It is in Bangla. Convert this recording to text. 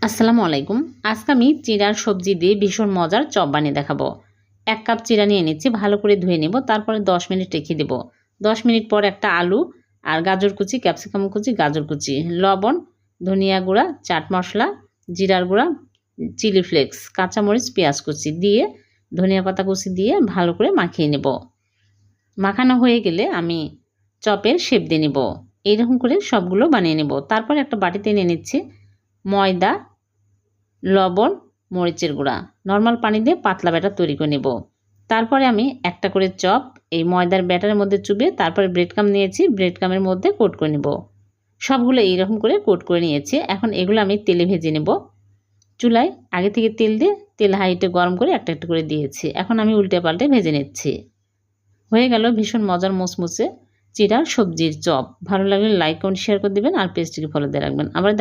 আসসালামু আলাইকুম। আজকে আমি চিড়ার সবজি দিয়ে ভীষণ মজার চপ বানিয়ে দেখাবো। ১ কাপ চিড়া নিয়ে নিচ্ছি, ভালো করে ধুয়ে নেব। তারপরে ১০ মিনিট রেখে দেব। ১০ মিনিট পর একটা আলু আর গাজর কুচি, ক্যাপসিকাম কুচি, গাজর কুচি, লবণ, ধনিয়া গুঁড়া, চাট মশলা, জিরার গুঁড়া, চিলি ফ্লেক্স, কাঁচামরিচ, পেঁয়াজ কুচি দিয়ে ধনিয়া পাতা কুচি দিয়ে ভালো করে মাখিয়ে নেব। মাখানো হয়ে গেলে আমি চপের শেপ দিয়ে নেব। এইরকম করে সবগুলো বানিয়ে নেব। তারপরে একটা বাটিতে নিয়ে নিচ্ছি ময়দা, লবণ, মরিচের গুঁড়া, নর্মাল পানি দিয়ে পাতলা ব্যাটার তৈরি করে নেব। তারপরে আমি একটা করে চপ এই ময়দার ব্যাটারের মধ্যে চুবিয়ে তারপরে ব্রেড ক্রাম্ব নিয়েছি, ব্রেড ক্রাম্বের মধ্যে কোট করে নেব। সবগুলো এইরকম করে কোট করে নিয়েছি। এখন এগুলো আমি তেলে ভেজে নেব। চুলায় আগে থেকে তেল দিয়ে তেল হাইটে গরম করে একটা একটা করে দিয়েছি। এখন আমি উল্টে পাল্টে ভেজে নিচ্ছি। হয়ে গেল ভীষণ মজার মুচমুচে চিড়ার সবজির চপ। ভালো লাগলে লাইক কমেন্ট শেয়ার করে দেবেন আর পেজটিকে ফলো দিয়ে রাখবেন। আবার